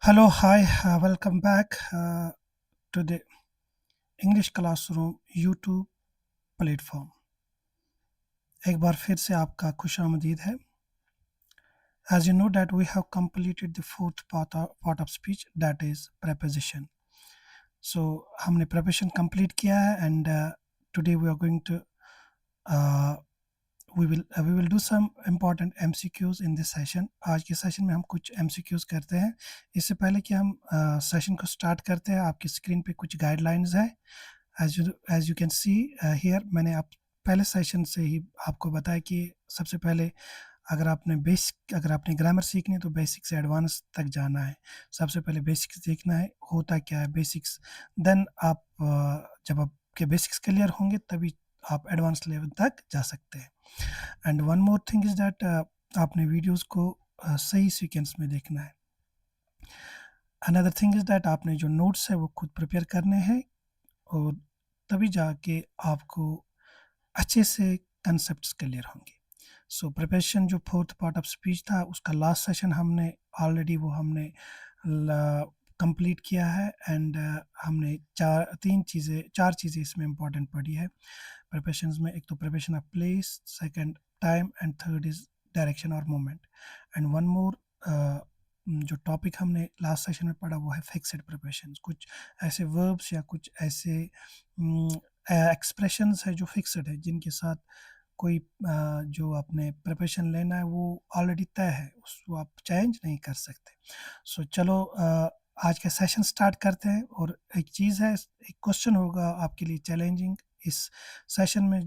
Hello, hi, welcome back to the English Classroom YouTube platform. एक बार फिर से आपका खुशामदीद है। As you know that we have completed the fourth part of speech, that is preposition. So हमने preposition complete किया है and today we are going to uh, we will do some important MCQs in this session. आज के session में हम कुछ MCQs करते हैं। इससे पहले कि हम सेशन को स्टार्ट करते हैं, आपकी स्क्रीन पे कुछ गाइडलाइंस है। As you can see here, मैंने आप पहले सेशन से ही आपको बताया कि सबसे पहले अगर आपने ग्रामर सीखनी है तो बेसिक से एडवांस तक जाना है। सबसे पहले बेसिक्स देखना है, होता क्या है बेसिक्स। देन आप जब आपके बेसिक्स क्लियर होंगे तभी आप एडवांस लेवल तक जा सकते हैं। And one more thing is that आपने वीडियोस को सही सीक्वेंस में देखना है। अनदर थिंग इज़ दैट आपने जो नोट्स है वो खुद प्रिपेयर करने हैं और तभी जाके आपको अच्छे से कंसेप्ट्स क्लियर होंगे। सो प्रिपरेशन जो फोर्थ पार्ट ऑफ स्पीच था उसका लास्ट सेशन हमने ऑलरेडी हमने कंप्लीट किया है एंड हमने चार चीज़ें इसमें इंपॉर्टेंट पढ़ी है प्रिपरेशंस में। एक तो preparation of place, second time and third is direction और मोमेंट। एंड वन मोर जो टॉपिक हमने लास्ट सेशन में पढ़ा वो है फिक्स्ड प्रिपरेशंस। कुछ ऐसे वर्ब्स या कुछ ऐसे एक्सप्रेशंस है जो फिक्स्ड है, जिनके साथ कोई जो आपने प्रिपरेशन लेना है वो ऑलरेडी तय है, उसको आप चेंज नहीं कर सकते। सो चलो आज का सेशन स्टार्ट करते हैं। और एक चीज़ है, एक क्वेश्चन होगा आपके लिए चैलेंजिंग इस सेशन में,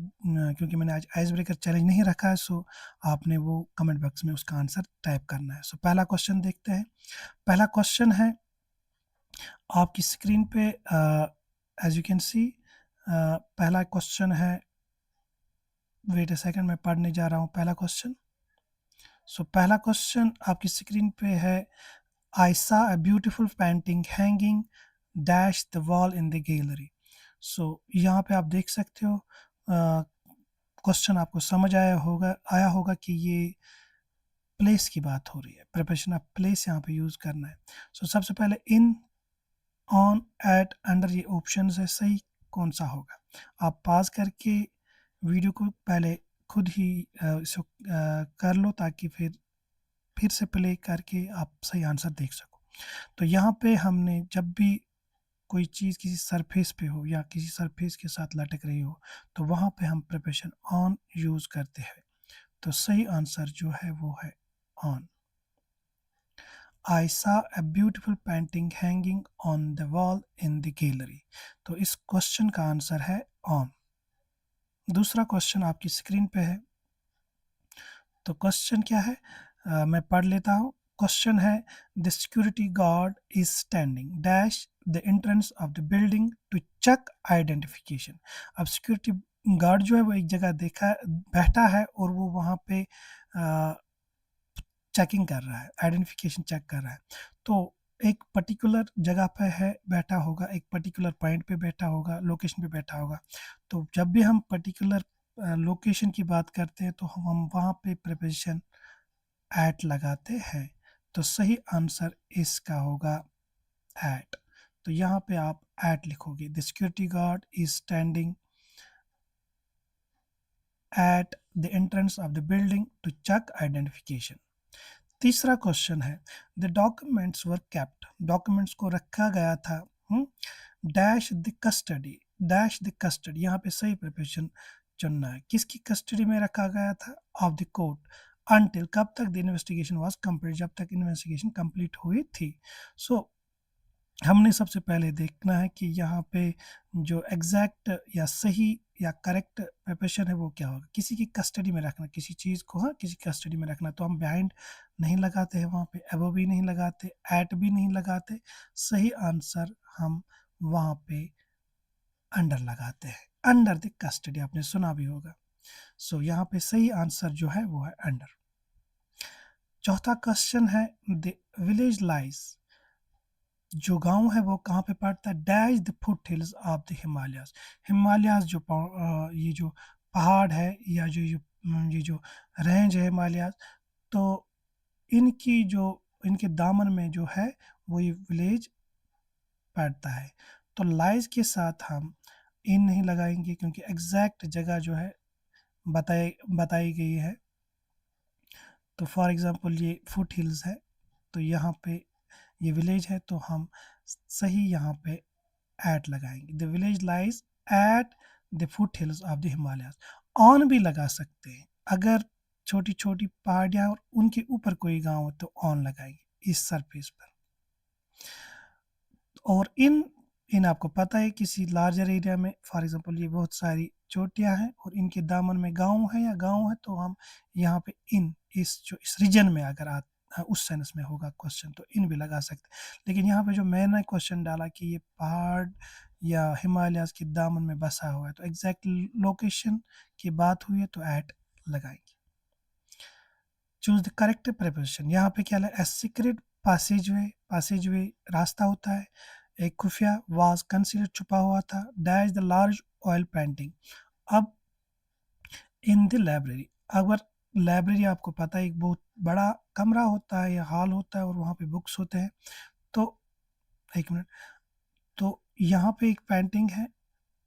क्योंकि मैंने आज आइस ब्रेकर चैलेंज नहीं रखा है। सो आपने वो कमेंट बॉक्स में उसका आंसर टाइप करना है। सो पहला क्वेश्चन देखते हैं। पहला क्वेश्चन है आपकी स्क्रीन पे, एज यू कैन सी पहला क्वेश्चन है। वेट अ सेकंड, मैं पढ़ने जा रहा हूँ पहला क्वेश्चन। सो पहला क्वेश्चन आपकी स्क्रीन पे है, I saw a beautiful painting hanging dash the wall in the gallery. So यहाँ पे आप देख सकते हो, क्वेश्चन आपको समझ आया होगा कि ये प्लेस की बात हो रही है। प्रिपरेशन ऑफ प्लेस यहाँ पे यूज़ करना है। सो सबसे पहले इन, ऑन, एट, अंडर, ये ऑप्शन है, सही कौन सा होगा? आप पॉज करके वीडियो को पहले खुद ही इसको कर लो ताकि फिर से प्ले करके आप सही आंसर देख सको। तो यहाँ पे हमने जब भी कोई चीज़ किसी सरफेस पे हो या किसी सरफेस के साथ लटक रही हो तो वहाँ पे हम प्रिपरेशन ऑन यूज़ करते हैं। तो सही आंसर जो है वो है on. I saw a beautiful painting hanging on the wall in the gallery। तो इस क्वेश्चन का आंसर है ऑन। दूसरा क्वेश्चन आपकी स्क्रीन पे है। तो क्वेश्चन क्या है, मैं पढ़ लेता हूँ। क्वेश्चन है, the security guard is standing dash the entrance of the building to check identification. अब सिक्योरिटी गार्ड जो है वो एक जगह बैठा है और वो वहाँ पे चेकिंग कर रहा है, आइडेंटिफिकेशन चेक कर रहा है। तो एक पर्टिकुलर जगह पे है बैठा होगा, एक पर्टिकुलर पॉइंट पे बैठा होगा, लोकेशन पे बैठा होगा। तो जब भी हम पर्टिकुलर लोकेशन की बात करते हैं तो हम वहाँ पे प्रिपोजिशन एट लगाते हैं। तो सही आंसर इसका होगा एट। तो यहाँ पे आप एट लिखोगे, the security guard is standing at the entrance of the building to check identification. तीसरा क्वेश्चन है, the documents were kept, documents को रखा गया था dash the custody, dash the custody. यहाँ पे सही प्रिपरेशन चुनना है। किसकी कस्टडी में रखा गया था? Of the court. अनटिल, कब तक? द इन्वेस्टिगेशन वाज कंप्लीट, जब तक इन्वेस्टिगेशन कंप्लीट हुई थी। सो हमने सबसे पहले देखना है कि यहाँ पे जो एग्जैक्ट या सही या करेक्ट प्रिपरेशन है वो क्या होगा। किसी की कस्टडी में रखना, किसी चीज़ को, हाँ, किसी कस्टडी में रखना, तो हम बिहाइंड नहीं लगाते हैं, वहाँ पे अबव भी नहीं लगाते, एट भी नहीं लगाते। सही आंसर हम वहाँ पे अंडर लगाते हैं। अंडर द कस्टडी, आपने सुना भी होगा। सो यहाँ पे सही आंसर जो है वो है अंडर। चौथा क्वेश्चन है, द विलेज लाइज, जो गांव है वो कहाँ पे पड़ता है? Dash the foot hills of the Himalayas. Himalayas जो ये जो पहाड़ है या ये जो रेंज है हिमालयाज, तो इनकी जो इनके दामन में जो है वो ये विलेज पड़ता है। तो लाइज के साथ हम इन नहीं लगाएंगे क्योंकि एग्जैक्ट जगह जो है बताई गई है। तो फॉर एग्जांपल ये फुट हिल्स है, तो यहाँ पे ये विलेज है, तो हम सही यहाँ पे एट लगाएंगे। The village lies at the foot hills of the Himalayas. On भी लगा सकते हैं, अगर छोटी छोटी पहाड़ियाँ और उनके ऊपर कोई गांव हो तो ऑन लगाएंगे इस सरफेस पर। और इन आपको पता है किसी लार्जर एरिया में, फॉर एग्जांपल ये बहुत सारी चोटियां हैं और इनके दामन में गांव है या गांव है, तो हम यहाँ पे इन इस रीजन में अगर उस सेंस में होगा क्वेश्चन तो इन भी लगा सकते हैं। लेकिन यहाँ पे जो मैंने क्वेश्चन डाला कि ये पहाड़ या हिमालयाज के दामन में बसा हुआ है, तो एग्जैक्ट लोकेशन की बात हुई है तो एट लगाएंगे। Choose the correct preposition. यहाँ पे क्या है, सीक्रेट पासेजवे रास्ता होता है। एक खुफिया वाज कंसीलर छुपा हुआ था। Dash the large oil painting. अब इन द लाइब्रेरी, अगर लाइब्रेरी आपको पता है एक बहुत बड़ा कमरा होता है या हॉल होता है और वहाँ पे बुक्स होते हैं, तो एक मिनट, तो यहाँ पे एक पेंटिंग है,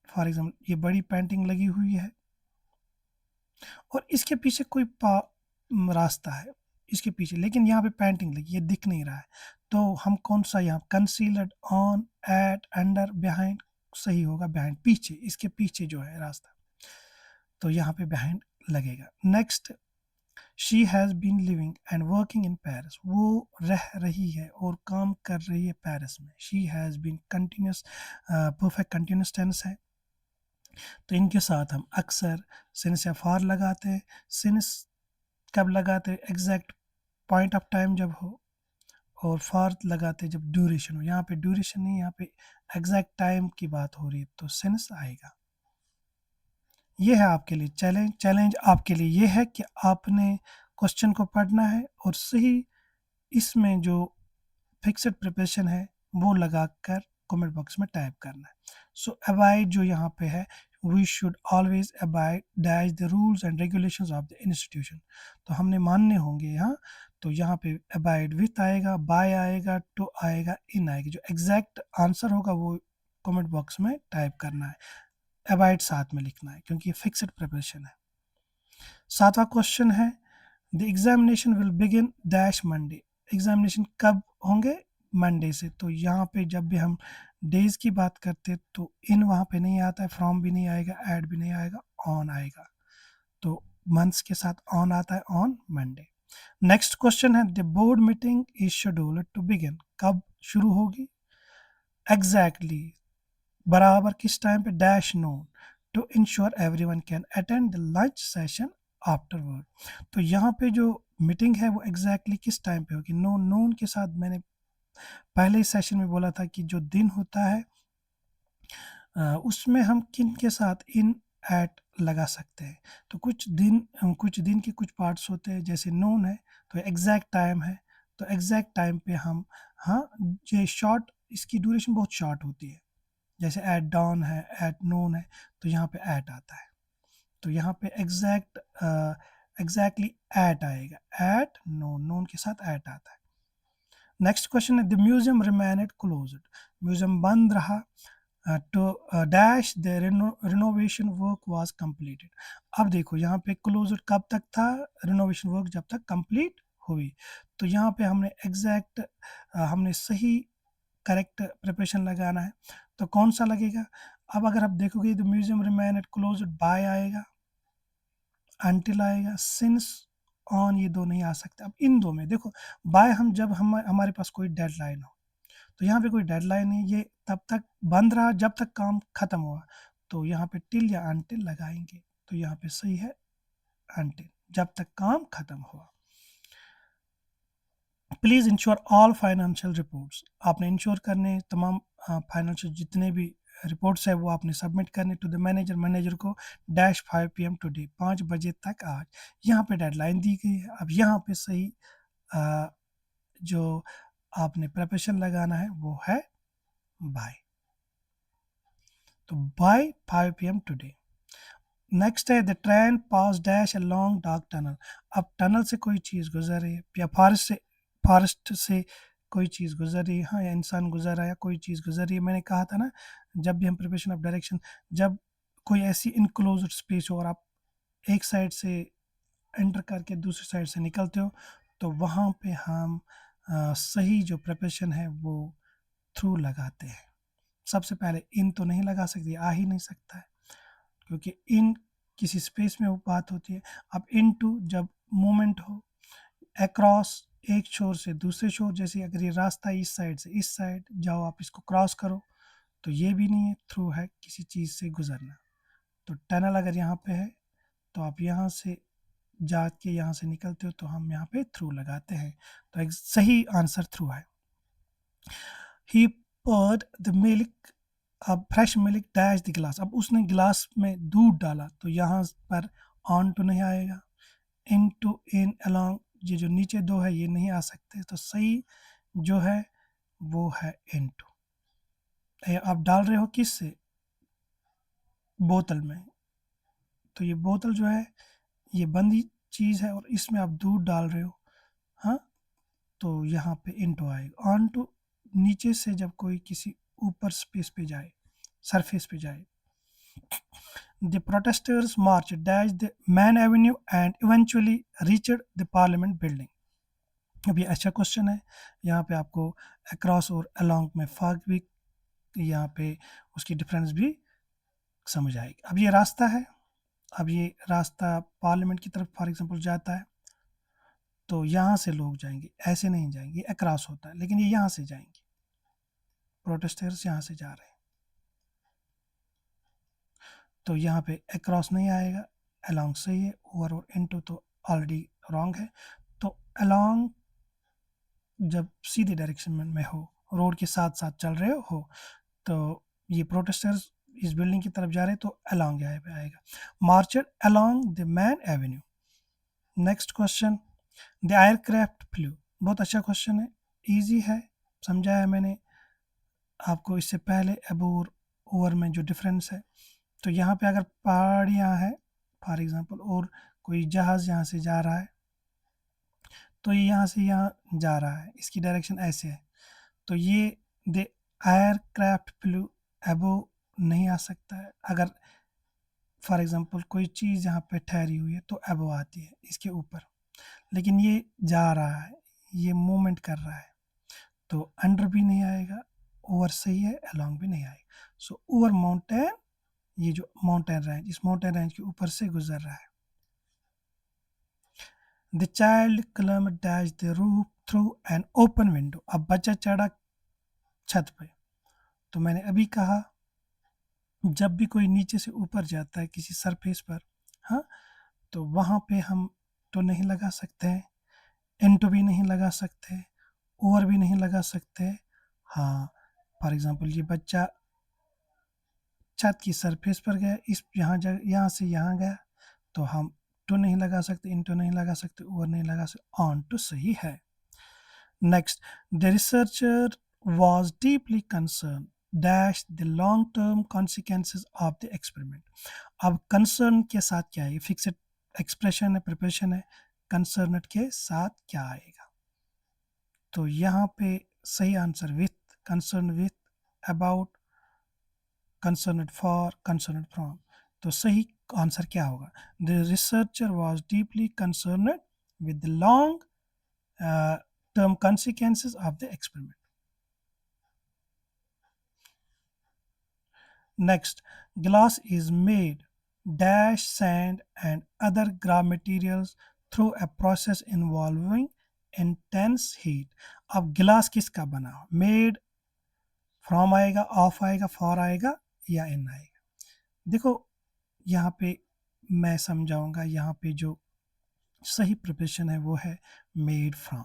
फॉर एग्जाम्पल ये बड़ी पेंटिंग लगी हुई है और इसके पीछे कोई रास्ता है इसके पीछे, लेकिन यहाँ पे पेंटिंग लगी, ये दिख नहीं रहा है। तो हम कौन सा यहाँ कंसीलड, ऑन, एट, अंडर, बिहाइंड सही होगा। बिहाइंड पीछे, इसके पीछे जो है रास्ता, तो यहाँ पे बिहाइंड लगेगा। Next, she has been living and working in Paris. वो रह रही है और काम कर रही है पेरिस में। She has been continuous, perfect continuous tense है, तो इनके साथ हम अक्सर सिंस या फॉर लगाते हैं। सिंस कब लगाते हैं, एग्जैक्ट पॉइंट ऑफ टाइम जब हो, और फॉर लगाते हैं जब ड्यूरेशन हो। यहाँ पे ड्यूरेशन नहीं, यहाँ पे एग्जैक्ट टाइम की बात हो रही है, तो सिंस आएगा। ये है आपके लिए चैलेंज आपके लिए ये है कि आपने क्वेश्चन को पढ़ना है और सही इसमें जो फिक्स्ड प्रिपरेशन है वो लगाकर कमेंट बॉक्स में टाइप करना है। सो अवॉइड जो यहाँ पे है, we should always abide dash the rules and regulations of the institution. तो हमने मानने होंगे यहाँ, तो यहाँ पे अबाइड विथ आएगा, बाय आएगा, टू आएगा, इन आएगी। जो एग्जैक्ट आंसर होगा वो कमेंट बॉक्स में टाइप करना है, अबाइड साथ में लिखना है क्योंकि फिक्स्ड प्रिपरेशन है। 7वां क्वेश्चन है, the examination will begin dash Monday. Examination कब होंगे, मंडे से। तो यहाँ पे जब भी हम डेज की बात करते तो इन वहाँ पे नहीं आता है, फ्रॉम भी नहीं आएगा, ऐड भी नहीं आएगा, ऑन आएगा। तो मंथ्स के साथ ऑन आता है, ऑन मंडे। नेक्स्ट क्वेश्चन है, the board meeting is scheduled to begin. कब शुरू होगी, एग्जैक्टली बराबर किस टाइम पे, dash noon, to ensure everyone can attend the lunch session afterward. तो यहाँ पे जो मीटिंग है वो एग्जैक्टली किस टाइम पे होगी, नोन के साथ। मैंने पहले सेशन में बोला था कि जो दिन होता है उसमें हम किन के साथ इन एट लगा सकते हैं। तो कुछ दिन के कुछ पार्ट्स होते हैं, जैसे नोन है तो एग्जैक्ट टाइम है, तो एग्जैक्ट टाइम पे हम, हाँ, ये शॉर्ट, इसकी ड्यूरेशन बहुत शॉर्ट होती है, जैसे एट डॉन है, एट नोन है, तो यहाँ पे एट आता है। तो यहाँ पे एग्जैक्टली एट आएगा, एट नोन के साथ एट आता है। नेक्स्ट क्वेश्चन है, the museum remained closed. Museum बंद रहा to dash the renovation work was completed. अब देखो यहाँ पे क्लोज्ड कब तक था, रिनोवेशन वर्क जब तक कंप्लीट हुई। तो यहाँ पे हमने एग्जैक्ट हमने सही करेक्ट प्रिपरेशन लगाना है, तो कौन सा लगेगा। अब अगर आप देखोगे the museum remained closed, bye आएगा, अनटिल आएगा, सिंस, ऑन, ये दो नहीं आ सकते। अब इन दो में देखो, बाय हम जब हमारे पास कोई डेडलाइन हो, तो यहाँ पे कोई डेडलाइन नहीं, ये तब तक बंद रहा जब तक काम खत्म हुआ, तो यहाँ पे टिल या अनटिल लगाएंगे। तो यहाँ पे सही है अनटिल, जब तक काम खत्म हुआ। Please ensure all financial reports. आपने इंश्योर करने तमाम फाइनेंशियल जितने भी रिपोर्ट्स है वो आपने सबमिट करने टू द मैनेजर को डैश 5 PM टुडे, 5 बजे तक आज। यहाँ पे डेडलाइन दी गई है। अब यहाँ पे सही जो आपने प्रिपरेशन लगाना है वो है बाय, तो बाय 5 PM टुडे। नेक्स्ट है, the train pass dash a long dark tunnel. अब टनल से कोई चीज़ गुजर रही है या फॉरेस्ट से कोई चीज़ गुज़र रही है, हाँ, या इंसान गुज़र रहा है या कोई चीज़ गुज़र रही है। मैंने कहा था ना, जब भी हम प्रिपरेशन ऑफ डायरेक्शन, जब कोई ऐसी इनक्लोज्ड स्पेस हो और आप एक साइड से एंटर करके दूसरी साइड से निकलते हो, तो वहाँ पे हम सही जो प्रिपरेशन है वो थ्रू लगाते हैं। सबसे पहले इन तो नहीं लगा सकते, आ ही नहीं सकता है, क्योंकि इन किसी स्पेस में वो बात होती है। अब इनटू जब मूवमेंट हो अक्रॉस एक छोर से दूसरे छोर, जैसे अगर ये रास्ता इस साइड से इस साइड जाओ, आप इसको क्रॉस करो, तो ये भी नहीं है, थ्रू है किसी चीज़ से गुजरना। तो टनल अगर यहाँ पे है तो आप यहाँ से जाके यहाँ से निकलते हो, तो हम यहाँ पे थ्रू लगाते हैं। तो एक सही आंसर थ्रू है। ही poured द मिल्क, अब फ्रेश मिल्क डैश द गिलास, अब उसने गिलास में दूध डाला, तो यहाँ पर ऑन टू नहीं आएगा, इन टू इन अलोंग, ये जो नीचे दो है ये नहीं आ सकते, तो सही जो है वो है इन टू। आप डाल रहे हो किस से, बोतल में, तो ये बोतल जो है ये बंदी चीज़ है और इसमें आप दूध डाल रहे हो, हाँ, तो यहाँ पे इनटू आएगा। ऑन टू नीचे से जब कोई किसी ऊपर स्पेस पे जाए, सरफेस पे जाए। The protesters March dash the main Avenue and eventually reached the parliament building. अब ये अच्छा क्वेश्चन है, यहाँ पे आपको अक्रॉस और अलोंग में फर्क भी, यहाँ पे उसकी डिफरेंस भी समझ आएगी। अब ये रास्ता है, अब ये रास्ता पार्लियामेंट की तरफ फॉर एग्जांपल जाता है, तो यहाँ से लोग जाएंगे, ऐसे नहीं जाएंगे, अक्रॉस होता है, लेकिन ये यहाँ से जाएंगे, प्रोटेस्टर्स यहाँ से जा रहे हैं, तो यहाँ पे अक्रॉस नहीं आएगा, अलोंग सही है, ओवर और इनटू तो ऑलरेडी रॉन्ग है। तो अलोंग जब सीधी डायरेक्शन में हो, रोड के साथ साथ चल रहे हो, तो ये प्रोटेस्टर्स इस बिल्डिंग की तरफ जा रहे हैं, तो अलोंग यहाँ पे आएगा। Marcher along the main avenue. Next question, the aircraft flew, बहुत अच्छा क्वेश्चन है, इजी है, समझाया मैंने आपको इससे पहले अब और ओवर में जो डिफरेंस है। तो यहाँ पे अगर पहाड़ियाँ हैं फॉर एग्जांपल और कोई जहाज़ यहाँ से जा रहा है, तो ये यहाँ से यहाँ जा रहा है, इसकी डायरेक्शन ऐसे है, तो ये द एयरक्राफ्ट फ्लू अबोव नहीं आ सकता है। अगर फॉर एग्जांपल कोई चीज़ यहाँ पे ठहरी हुई है तो अबोव आती है इसके ऊपर, लेकिन ये जा रहा है, ये मूवमेंट कर रहा है, तो अंडर भी नहीं आएगा, ओवर सही है, अलोंग भी नहीं आएगा। सो ओवर माउंटेन, ये जो माउंटेन रेंज, इस माउंटेन रेंज के ऊपर से गुजर रहा है। The child climbed dash the roof through an open window, अब बच्चा चढ़ा छत पे, तो मैंने अभी कहा जब भी कोई नीचे से ऊपर जाता है किसी सरफेस पर, हाँ, तो वहाँ पे हम तो नहीं लगा सकते हैं, इनटू भी नहीं लगा सकते, ओवर भी नहीं लगा सकते, हाँ, फॉर एग्जांपल ये बच्चा छत की सरफेस पर गया, इस यहाँ से यहाँ गया, तो हम टू नहीं लगा सकते, इनटू नहीं लगा सकते, ओवर नहीं लगा सकते, ऑन टू सही है। Next, the researcher was deeply concerned dash the long term consequences of the experiment। अब कंसर्न के साथ क्या है, फिक्स्ड एक्सप्रेशन है, प्रिपरेशन है, कंसर्नड के साथ क्या आएगा, तो यहाँ पे सही answer with, concern with, about, concerned for, concerned from, तो सही आंसर क्या होगा, the researcher was deeply concerned with the long term consequences of the experiment। Next, glass is made dash sand and other raw materials through a process involving intense heat। अब गिलास किसका बना, made from आएगा, of आएगा, for आएगा या इन आएगा। देखो यहाँ पे मैं समझाऊंगा, यहाँ पे जो सही प्रिपरेशन है वो है मेड फ्रॉम।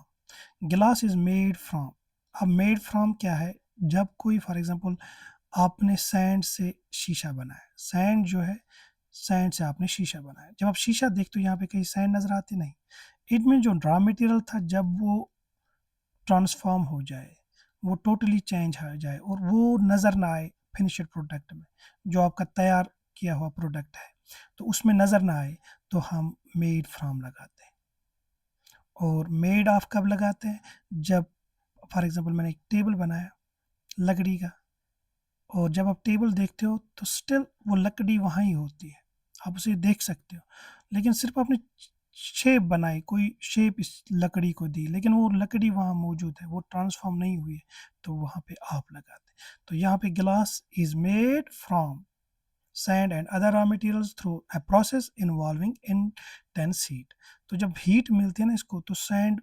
गिलास इज मेड फ्रॉम, अब मेड फ्रॉम क्या है, जब कोई फॉर एग्जांपल आपने सैंड से शीशा बनाया, सैंड जो है, सैंड से आपने शीशा बनाया, जब आप शीशा देखते हो यहाँ पे कहीं सैंड नज़र आती नहीं, इनमें जो रॉ मटेरियल था जब वो ट्रांसफॉर्म हो जाए, वो टोटली चेंज हो जाए और वो नज़र ना आए फिनिश्ड प्रोडक्ट में, जो आपका तैयार किया हुआ प्रोडक्ट है, तो उसमें नज़र ना आए, तो हम मेड फ्रॉम लगाते हैं। और मेड ऑफ कब लगाते हैं? जब फॉर एग्जांपल मैंने एक टेबल बनाया लकड़ी का, और जब आप टेबल देखते हो तो स्टिल वो लकड़ी वहाँ ही होती है, आप उसे देख सकते हो, लेकिन सिर्फ आपने शेप बनाई, कोई शेप इस लकड़ी को दी, लेकिन वो लकड़ी वहाँ मौजूद है, वो ट्रांसफॉर्म नहीं हुई है, तो वहाँ पे आप लगाते हैं। तो यहाँ पे गिलास is made from sand and other raw materials through a process involving intense heat। तो जब हीट मिलती है ना इसको, तो सैंड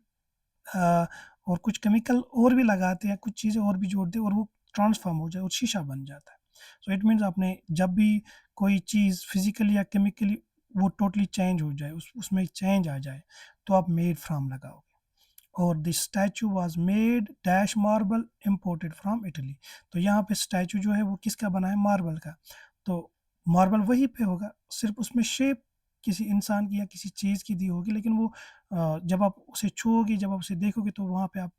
और कुछ केमिकल और भी लगाते हैं, कुछ चीज़ें और भी जोड़ते हैं, और वो ट्रांसफॉर्म हो जाए और शीशा बन जाता है। सो इट मीन्स आपने जब भी कोई चीज़ फिजिकली या केमिकली वो टोटली चेंज हो जाए, उसमें चेंज आ जाए, तो आप मेड फ्रॉम लगाओगे। और the statue was made dash marble imported from Italy. तो यहाँ पे स्टैचू जो है वो किसका बना है? मार्बल का। तो मार्बल वहीं पे होगा, सिर्फ उसमें शेप किसी इंसान की या किसी चीज़ की दी होगी, लेकिन वो जब आप उसे छुओगे, जब आप उसे देखोगे, तो वहाँ पे आप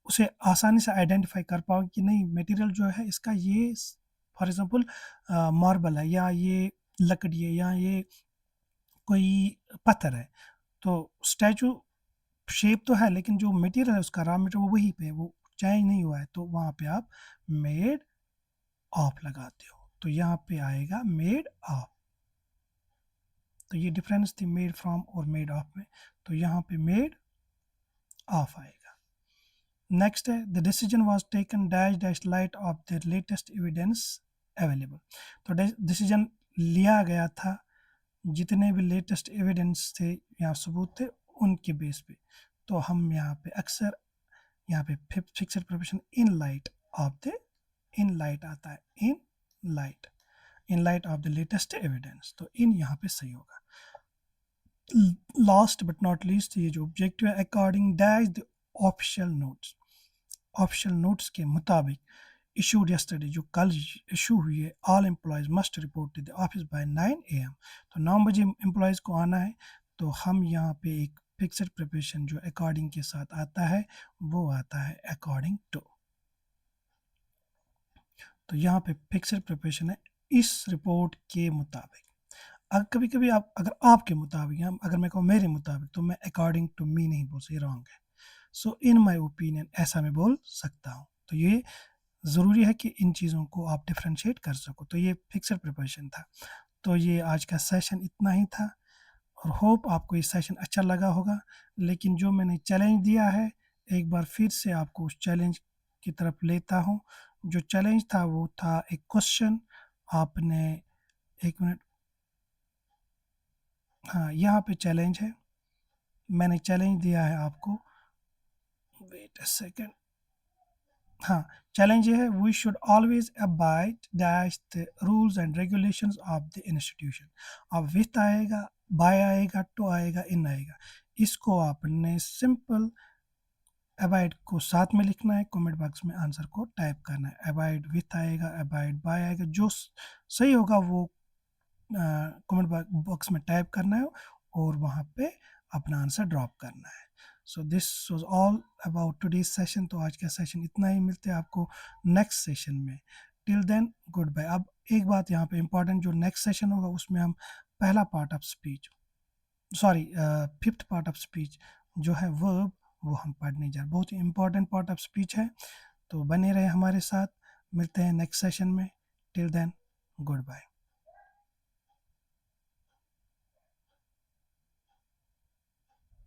उसे आसानी से आइडेंटिफाई कर पाओगे कि नहीं, मटेरियल जो है इसका ये फॉर एग्जांपल मार्बल है, या ये लकड़ी है, या ये कोई पत्थर है। तो स्टैचू शेप तो है, लेकिन जो मटेरियल है उसका रॉ मटेरियल वो वहीं पे है, वो चेंज नहीं हुआ है, तो वहाँ पे आप मेड ऑफ लगाते हो। तो यहाँ पे आएगा मेड ऑफ। तो ये डिफरेंस थी मेड फ्रॉम और मेड ऑफ में, तो यहाँ पे मेड ऑफ आएगा। नेक्स्ट है the decision was taken dash dash light of the latest evidence available. तो डिसीजन लिया गया था जितने भी लेटेस्ट एविडेंस थे या सबूत थे उनके बेस पे। तो हम यहाँ पे अक्सर यहाँ पे fixed proportion in light of the, in light आता है, in light, in light of the latest evidence, तो इन यहाँ पे सही होगा। लास्ट बट नॉट लीस्ट, ये जो ऑब्जेक्टिव है according dash the official notes, official notes के मुताबिक issued yesterday, जो कल इशू हुई है, all employees must report to the office by 9 AM। तो 9 बजे एम्प्लॉयज़ को आना है। तो हम यहाँ पे एक फिक्स्ड प्रिपरेशन जो अकॉर्डिंग के साथ आता है वो आता है अकॉर्डिंग टू। तो यहाँ पे फिक्स्ड प्रिपरेशन है इस रिपोर्ट के मुताबिक। अगर कभी कभी आप, अगर आपके मुताबिक, या अगर मैं कहूँ मेरे मुताबिक, तो मैं अकॉर्डिंग टू मी नहीं बोल सकता, रॉन्ग है। सो इन माई ओपिनियन ऐसा मैं बोल सकता हूँ। तो ये ज़रूरी है कि इन चीज़ों को आप डिफ्रेंशिएट कर सको। तो ये फिक्स्ड प्रिपरेशन था। तो ये आज का सेशन इतना ही था, और होप आपको ये सेशन अच्छा लगा होगा। लेकिन जो मैंने चैलेंज दिया है, एक बार फिर से आपको उस चैलेंज की तरफ लेता हूँ। जो चैलेंज था वो था एक क्वेश्चन, आपने, एक मिनट, हाँ यहाँ पे चैलेंज है, मैंने चैलेंज दिया है आपको, वेट अ सेकेंड, हाँ चैलेंज ये है, we should always abide dash the rules and regulations of the institution. अब विथ आएगा, बाय आएगा, टू आएगा, इन आएगा, इसको आपने सिंपल अबाइड को साथ में लिखना है, कमेंट बॉक्स में आंसर को टाइप करना है। अबाइड विथ आएगा, अबाइड बाय आएगा, जो सही होगा वो कमेंट बॉक्स में टाइप करना है, और वहाँ पे अपना आंसर ड्रॉप करना है। So this was all about today's session. तो आज का सेशन इतना ही, मिलते हैं आपको नेक्स्ट सेशन में। Till then goodbye. अब एक बात यहाँ पे इम्पॉर्टेंट, जो नेक्स्ट सेशन होगा उसमें हम पहला part of speech, sorry fifth part of speech जो है वर्ब, वो हम पढ़ने जा रहे हैं। बहुत ही इंपॉर्टेंट पार्ट ऑफ स्पीच है, तो बने रहे हमारे साथ। मिलते हैं नेक्स्ट सेशन में। Till then good bye.